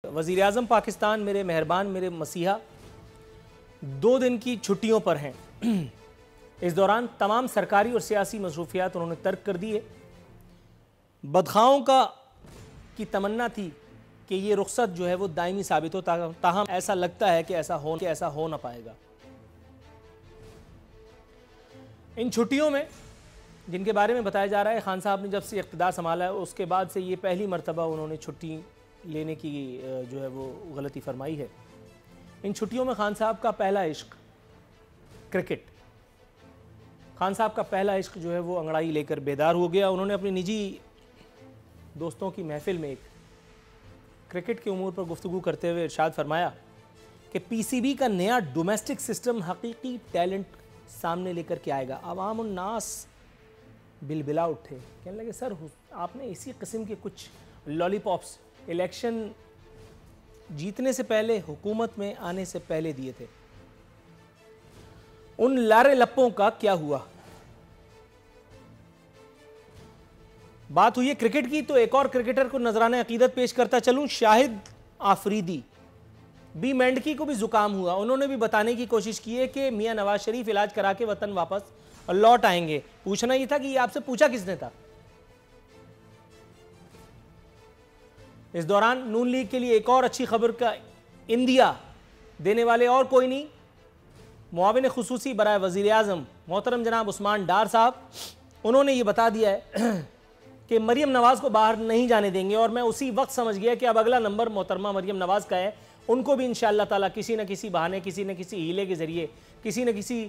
वज़ीर आज़म पाकिस्तान मेरे मेहरबान मेरे मसीहा 2 दिन की छुट्टियों पर हैं। इस दौरान तमाम सरकारी और सियासी मसरूफियात उन्होंने तर्क कर दी है। बदखाओं की तमन्ना थी कि ये रुखसत जो है वो दायमी साबित हो, ताहम ऐसा लगता है कि ऐसा हो ना पाएगा। इन छुट्टियों में जिनके बारे में बताया जा रहा है, खान साहब ने जब से इक़्तिदार संभाला है उसके बाद से ये पहली मरतबा उन्होंने छुट्टी लेने की जो है वो गलती फरमाई है। इन छुट्टियों में खान साहब का पहला इश्क क्रिकेट, खान साहब का पहला इश्क जो है वो अंगड़ाई लेकर बेदार हो गया। उन्होंने अपनी निजी दोस्तों की महफिल में एक क्रिकेट के उमूर पर गुफ्तगू करते हुए इरशाद फरमाया कि पीसीबी का नया डोमेस्टिक सिस्टम हकीकी टैलेंट सामने लेकर के आएगा। अवाम उन्नास बिलबिला उठे, कहने लगे सर आपने इसी किस्म के कुछ लॉलीपॉप्स इलेक्शन जीतने से पहले, हुकूमत में आने से पहले दिए थे, उन लारे लप्पों का क्या हुआ? बात हुई है क्रिकेट की, तो एक और क्रिकेटर को नजराना अकीदत पेश करता चलूं। शाहिद आफरीदी बी मेंढकी को भी जुकाम हुआ। उन्होंने भी बताने की कोशिश की है कि मियां नवाज शरीफ इलाज करा के वतन वापस लौट आएंगे। पूछना यह था कि ये आपसे पूछा किसने था? इस दौरान नून लीग के लिए एक और अच्छी खबर का इंदिया देने वाले और कोई नहीं, मुआविन खुसूसी बराए वज़ीर आज़म मोहतरम जनाब उस्मान डार साहब। उन्होंने ये बता दिया है कि मरियम नवाज़ को बाहर नहीं जाने देंगे, और मैं उसी वक्त समझ गया कि अब अगला नंबर मोहतरमा मरियम नवाज़ का है। उनको भी इंशाअल्लाह ताला किसी न किसी बहाने, किसी न किसी हीले के ज़रिए, किसी न किसी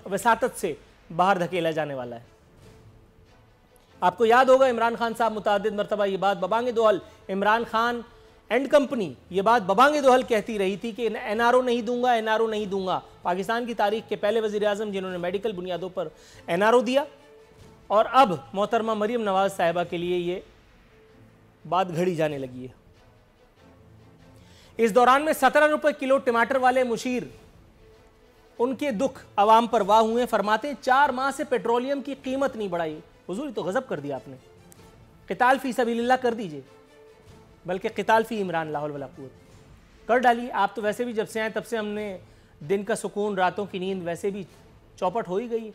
वसातत से बाहर धकेला जाने वाला है। आपको याद होगा इमरान खान साहब मुतअद्दिद मरतबा ये बात बबांगे दोहल, इमरान खान एंड कंपनी ये बात बबांगे दोहल कहती रही थी कि एनआरओ नहीं दूंगा, एनआरओ नहीं दूंगा। पाकिस्तान की तारीख के पहले वज़ीर आज़म जिन्होंने मेडिकल बुनियादों पर एनआरओ दिया, और अब मोहतरमा मरियम नवाज साहिबा के लिए ये बात घड़ी जाने लगी है। इस दौरान में 17 रुपए किलो टमाटर वाले मुशीर, उनके दुख अवाम पर वाह हुए। फरमाते 4 माह से पेट्रोलियम की कीमत नहीं बढ़ाई। हुजूर तो गजब कर दिया आपने, क़िताल फी सबीलिल्लाह कर दीजिए, बल्कि क़िताल फी इमरान ला हौल वला कुव्वत कर डालिए। आप तो वैसे भी जब से आए तब से हमने दिन का सुकून, रातों की नींद वैसे भी चौपट हो ही गई।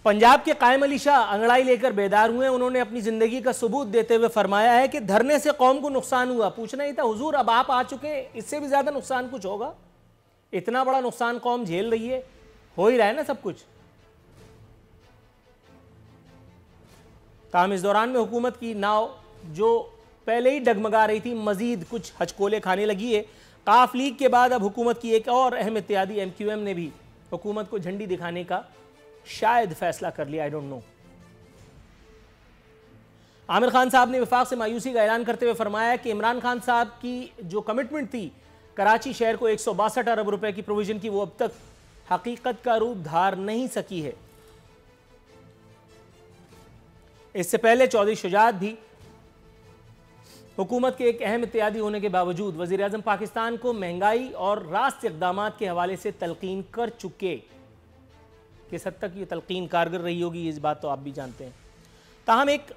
पंजाब के कायम अली शाह अंगड़ाई लेकर बेदार हुए। उन्होंने अपनी जिंदगी का सबूत देते हुए फरमाया है कि धरने से कौम को नुकसान हुआ। पूछना ही था हुजूर, अब आप आ चुके हैं, इससे भी ज्यादा नुकसान कुछ होगा? इतना बड़ा नुकसान कौम झेल रही है, हो ही रहा है ना सब कुछ। ताहम इस दौरान में हुकूमत की नाव जो पहले ही डगमगा रही थी, मजीद कुछ हचकोले खाने लगी है। काफ लीग के बाद अब हुकूमत की एक और अहम इत्तेहादी एमक्यूएम ने भी हुकूमत को झंडी दिखाने का शायद फैसला कर लिया, I don't know. Aamir Khan साहब ने वफाक से मायूसी का ऐलान करते हुए फरमाया कि इमरान खान साहब की जो कमिटमेंट थी कराची शहर को 162 अरब रुपए की प्रोविजन की, वो अब तक हकीकत का रूप धार नहीं सकी है। इससे पहले चौधरी शुजात भी हुकूमत के एक अहम इत्तेहादी होने के बावजूद वज़ीर आज़म पाकिस्तान को महंगाई और रास्त इक़दामात के हवाले से तलकीन कर चुके। किस हद तक ये तलकीन कारगर रही होगी इस बात तो आप भी जानते हैं। ताहम एक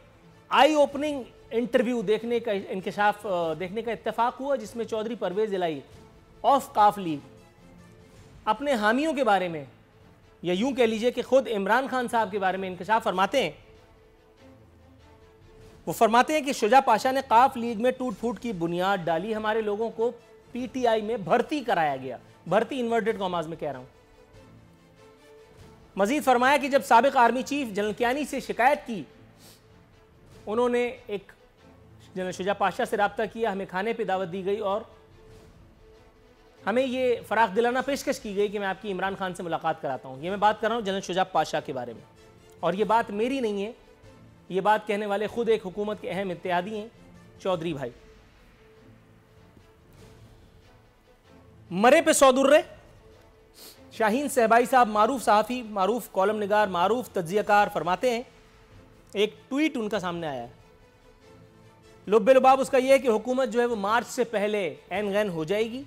आई ओपनिंग इंटरव्यू देखने का इंकशाफ देखने का इत्तेफाक हुआ, जिसमें चौधरी परवेज़ इलाही ऑफ काफ लीग अपने हामियों के बारे में, या यूं कह लीजिए कि खुद इमरान खान साहब के बारे में इंकशाफ फरमाते हैं। वो फरमाते हैं कि शुजा पाशा ने काफ लीग में टूट फूट की बुनियाद डाली, हमारे लोगों को पीटीआई में भर्ती कराया गया। भर्ती इन्वर्टेड कॉमास में कह रहा हूं। मजीद फरमाया कि जब साबिक आर्मी चीफ जनरल कियानी से शिकायत की, उन्होंने एक जनरल शुजा पाशा से रब्ता किया, हमें खाने पे दावत दी गई और हमें ये फराख दिलाना पेशकश की गई कि मैं आपकी इमरान खान से मुलाकात कराता हूँ। ये मैं बात कर रहा हूँ जनरल शुजा पाशा के बारे में, और ये बात मेरी नहीं है, ये बात कहने वाले खुद एक हुकूमत के अहम इत्तेहादी हैं, चौधरी भाई। मरे पे सौदुर्रे शाहीन सहबाई साहब, मारूफ सहाफ़ी, मारूफ कॉलम निगार, मारूफ तज्जियाकार, फरमाते हैं, एक ट्वीट उनका सामने आया है, लुब्बे लुबाब उसका यह है कि हुकूमत जो है वो मार्च से पहले एन गैन हो जाएगी।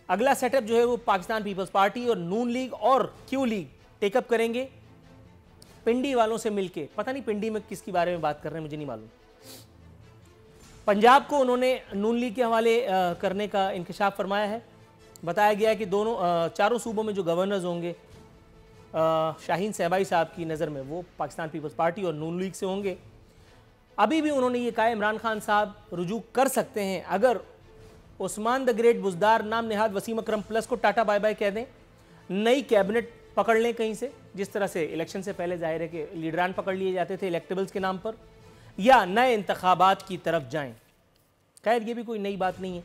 अगला सेटअप जो है वो पाकिस्तान पीपल्स पार्टी और नून लीग और क्यू लीग टेकअप करेंगे पिंडी वालों से मिलके। पता नहीं पिंडी में किसकी बारे में बात कर रहे हैं, मुझे नहीं मालूम। पंजाब को उन्होंने नून लीग के हवाले करने का इंकशाफ फरमाया है। बताया गया है कि चारों सूबों में जो गवर्नर्स होंगे शाहीन सहबाई साहब की नज़र में वो पाकिस्तान पीपल्स पार्टी और नून लीग से होंगे। अभी भी उन्होंने ये कहा इमरान खान साहब रुजू कर सकते हैं अगर उस्मान द ग्रेट बुज़दार नाम निहाद वसीम अकरम प्लस को टाटा बाय बाय कह दें, नई कैबिनेट पकड़ लें कहीं से, जिस तरह से इलेक्शन से पहले जाहिर है कि लीडरान पकड़ लिए जाते थे इलेक्टेबल्स के नाम पर, या नए इंतखाबात की तरफ जाएं। खैर ये भी कोई नई बात नहीं है,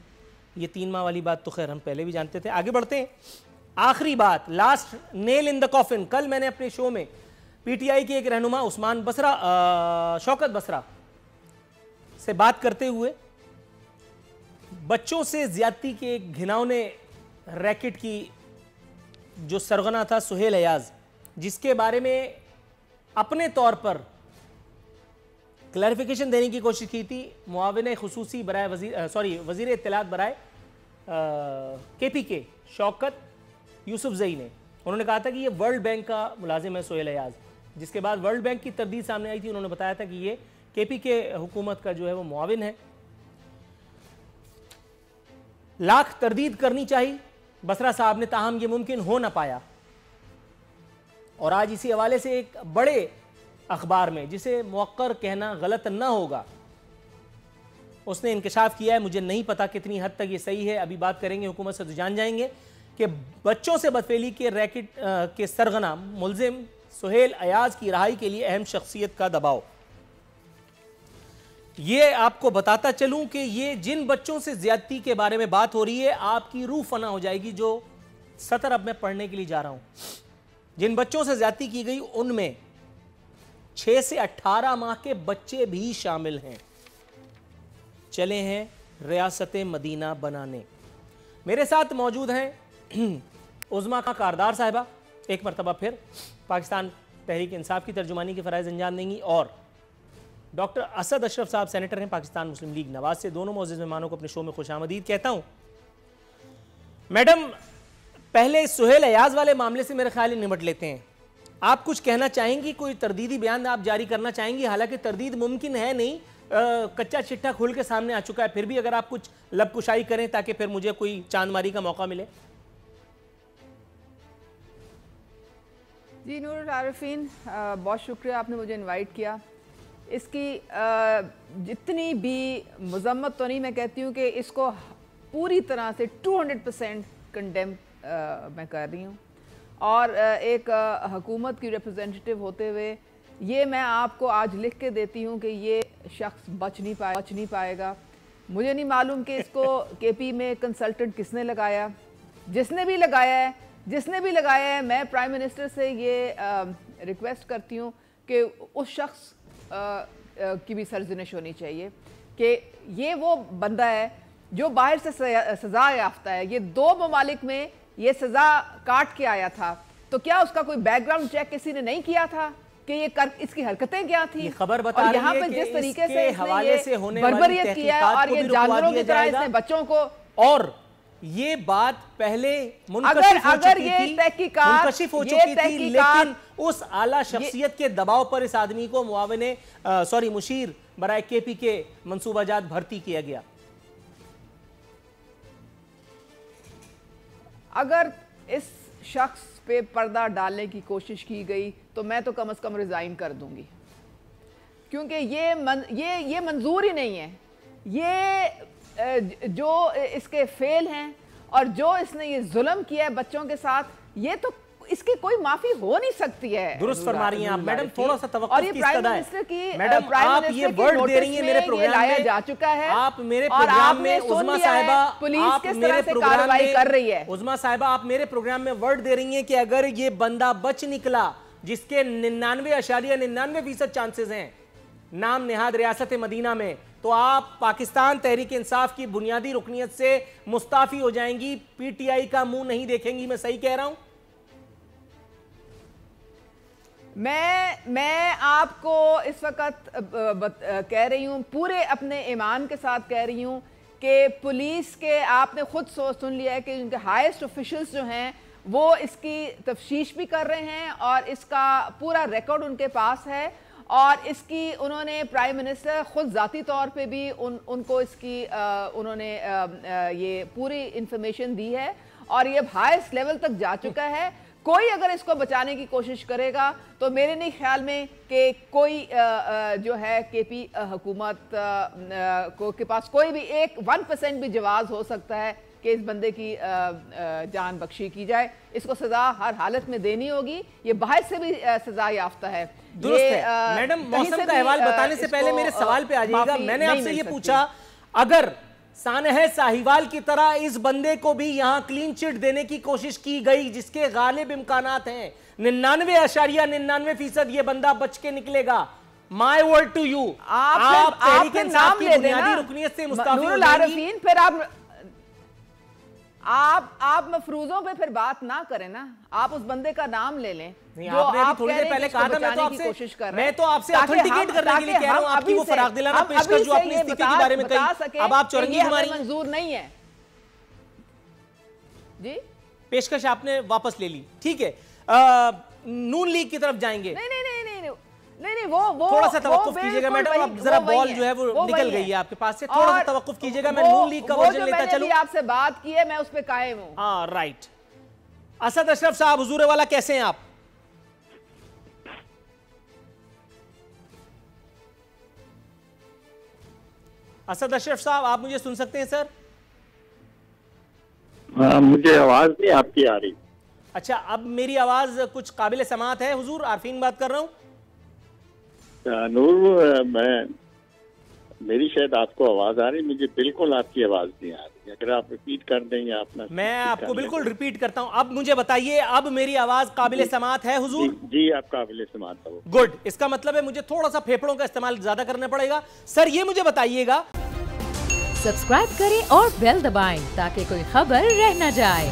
ये 3 माह वाली बात तो खैर हम पहले भी जानते थे। आगे बढ़ते हैं। आखिरी बात, last nail in the coffin. कल मैंने अपने शो में पीटीआई के एक रहनुमा उस्मान बसरा शौकत बसरा से बात करते हुए बच्चों से ज्यादती के एक घिनौने रैकेट की जो सरगना था सुहेल अयाज, जिसके बारे में अपने तौर पर क्लैरिफिकेशन देने की कोशिश की थी मुआविन खुसूसी बराए वजीर इत्तलात बराए KPK शौकत यूसुफजई ने। उन्होंने कहा था कि ये वर्ल्ड बैंक का मुलाजिम है सुहेल अयाज, जिसके बाद वर्ल्ड बैंक की तरदीद सामने आई थी। उन्होंने बताया था कि ये KPK हुकूमत का जो है वो मुआविन है। लाख तरदीद करनी चाहिए बसरा साहब ने, ताहम ये मुमकिन हो ना पाया। और आज इसी हवाले से एक बड़े अखबार में, जिसे मुअक्कर कहना गलत ना होगा, उसने इंकशाफ किया है। मुझे नहीं पता कितनी हद तक ये सही है, अभी बात करेंगे, हुकूमत से तो जान जाएंगे कि बच्चों से बदफेली के रैकेट के सरगना मुलजिम सुहेल अयाज की रहाई के लिए अहम शख्सियत का दबाव। ये आपको बताता चलूं कि ये जिन बच्चों से ज्यादती के बारे में बात हो रही है, आपकी रूह फना हो जाएगी। जो सतर अब मैं पढ़ने के लिए जा रहा हूं, जिन बच्चों से ज्यादती की गई उनमें 6 से 18 माह के बच्चे भी शामिल हैं। चले हैं रियासत मदीना बनाने। मेरे साथ मौजूद हैं उज़्मा कारदार साहिबा, एक मरतबा फिर पाकिस्तान तहरीक इंसाफ की तर्जुमानी के फ़राइज़ अंजाम देंगी, और डॉक्टर असद अशरफ साहब सेनेटर हैं पाकिस्तान मुस्लिम लीग नवाज से। दोनों मोअज़्ज़िज़ मेहमानों को अपने शो में खुशामदीद कहता हूं। मैडम, पहले सुहेल अयाज वाले मामले से मेरे ख्याल निपट लेते हैं। आप कुछ कहना चाहेंगी, कोई तरदीदी बयान आप जारी करना चाहेंगी? हालांकि तरदीद मुमकिन है नहीं, कच्चा चिट्ठा खुल के सामने आ चुका है, फिर भी अगर आप कुछ लबकुशाई करें ताकि फिर मुझे कोई चांदमारी का मौका मिले। जी नूर आरिफीन, बहुत शुक्रिया आपने मुझे इनवाइट किया। इसकी जितनी भी मजम्मत तो नहीं, मैं कहती हूँ कि इसको पूरी तरह से 200% कंडेम मैं कर रही हूँ। और एक हुकूमत की रिप्रेजेंटेटिव होते हुए ये मैं आपको आज लिख के देती हूँ कि ये शख्स बच नहीं पाएगा। मुझे नहीं मालूम कि इसको KP में कंसल्टेंट किसने लगाया, जिसने भी लगाया है मैं प्राइम मिनिस्टर से ये रिक्वेस्ट करती हूँ कि उस शख्स की भी सरजनिश होनी चाहिए कि ये वो बंदा है जो बाहर से सज़ा याफ्ता है। ये 2 ममालिक में ये सज़ा काट के आया था, तो क्या उसका कोई बैकग्राउंड चेक किसी ने नहीं किया था कि ये इसकी हरकतें क्या थी? खबर बता रही है यहाँ पे जिस तरीके से हवाले से होने बर्बरियत किया और ये जानवरों की तरह इसने बच्चों को, और ये बात पहले अगर ये तहकीकात हो चुकी थी, लेकिन उस आला शख्सियत के दबाव पर इस आदमी को मुशीर बराए KPK मंसूबाजात भर्ती किया गया। अगर इस शख्स पे पर्दा डालने की कोशिश की गई तो मैं तो कम से कम रिजाइन कर दूंगी, क्योंकि ये मंजूर ही नहीं है। ये जो इसके फेल हैं और जो इसने ये जुल्म किया है बच्चों के साथ, ये तो इसकी कोई माफी हो नहीं सकती है। दुरुस्त फरमा रही हैं आप मैडम, थोड़ा सा तवक्कुफ और ये प्राइम मिनिस्टर की मैडम आप ये वर्ड दे रही हैं मेरे प्रोग्राम में जा चुका है। आप मेरे प्रोग्राम में उज़्मा साहिबा, पुलिस किस तरह से कार्रवाई कर रही है। उज़्मा साहिबा, आप मेरे प्रोग्राम में वर्ड दे रही हैं कि अगर ये बंदा बच निकला, जिसके 99.99% चांसेस हैं नाम निहाद रियासत मदीना में, तो आप पाकिस्तान तहरीक इंसाफ की बुनियादी रुकनियत से मुस्ताफी हो जाएंगी, PTI का मुंह नहीं देखेंगी। मैं सही कह रहा हूं? मैं आपको इस वक्त कह रही हूं, पूरे अपने ईमान के साथ कह रही हूं कि पुलिस के, आपने खुद सुन लिया है कि उनके हाईएस्ट ऑफिशियल्स जो हैं वो इसकी तफ्तीश भी कर रहे हैं और इसका पूरा रिकॉर्ड उनके पास है। और इसकी उन्होंने प्राइम मिनिस्टर खुद ज़ाती तौर पे भी उनको इसकी उन्होंने ये पूरी इंफॉर्मेशन दी है और ये हाईएस्ट लेवल तक जा चुका है। कोई अगर इसको बचाने की कोशिश करेगा तो मेरे नहीं ख्याल में कि कोई जो है केपी हुकूमत को के पास कोई भी 1% भी जवाब हो सकता है कि इस बंदे की जान बख्शी की जाए। इसको सजा हर हालत में देनी होगी। ये बाहर से भी सजा याफ्ता है। दुरुस्त है। मैडम, मौसम का अहवाल बताने से पहले मेरे सवाल पे आ जाइएगा। मैंने आपसे ये पूछा, अगर सानह साहिवाल की तरह इस बंदे को भी यहां क्लीन चिट देने की कोशिश की गई, जिसके गालिब इम्कानात हैं, 99.99% ये बंदा बच के निकलेगा। My word to you. आप तहरीक इंसाफ की बुनियादी रुकनियत से मुस्ताफी हो जाएंगी। फिर आप मफरूजों पे फिर बात ना करें ना, आप उस बंदे का नाम ले लें जो आप थोड़ी देर पहले कहा था। मैं तो आपसे ऑथेंटिकेट करने के लिए कह रहा हूं, आपकी वो फराग दिलाना पेशकश जो अपनी इस्तीफे के बारे में कही, अब आप चौरंगी हमारी मंजूर नहीं है जी। पेशकश आपने वापस ले ली, ठीक है। नून लीग की तरफ जाएंगे। नहीं, वो थोड़ा सा तवक्कुफ कीजिएगा मैडम, अब जरा बॉल जो है वो निकल गई है आपके पास से, थोड़ा सा तवक्कुफ कीजिएगा। मैं नून लीग का वर्जन लेता चलूं। आपसे बात की है, मैं उस पे कायम हूं। हाँ, राइट। असद अशरफ साहब, हुजूर वाला, कैसे हैं आप? असद अशरफ साहब, आप मुझे सुन सकते हैं सर? मुझे आवाज नहीं आपकी आ रही। अच्छा, अब मेरी आवाज कुछ काबिल समात है हुजूर? आरफीन बात कर रहा हूं। नूर, मेरी शायद आपको आवाज आ रही, मुझे बिल्कुल आपकी आवाज नहीं आ रही। अगर आप रिपीट कर दें या अपना। मैं आपको बिल्कुल रिपीट करता हूं। अब मुझे बताइए, अब मेरी आवाज काबिल समात है हुजूर? जी, आप काबिल समात हो। गुड। इसका मतलब है मुझे थोड़ा सा फेफड़ों का इस्तेमाल ज्यादा करना पड़ेगा। सर, ये मुझे बताइएगा, सब्सक्राइब करें और बेल दबाएं ताकि कोई खबर रह न जाए।